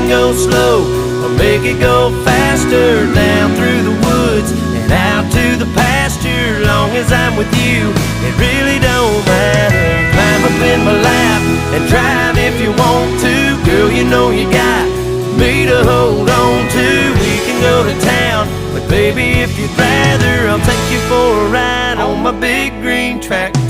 can go slow or make it go faster, down through the woods and out to the pasture. Long as I'm with you, it really don't matter. Climb up in my lap and drive if you want to. Girl, you know you got me to hold on to. We can go to town, but baby, if you'd rather, I'll take you for a ride on my big green tractor.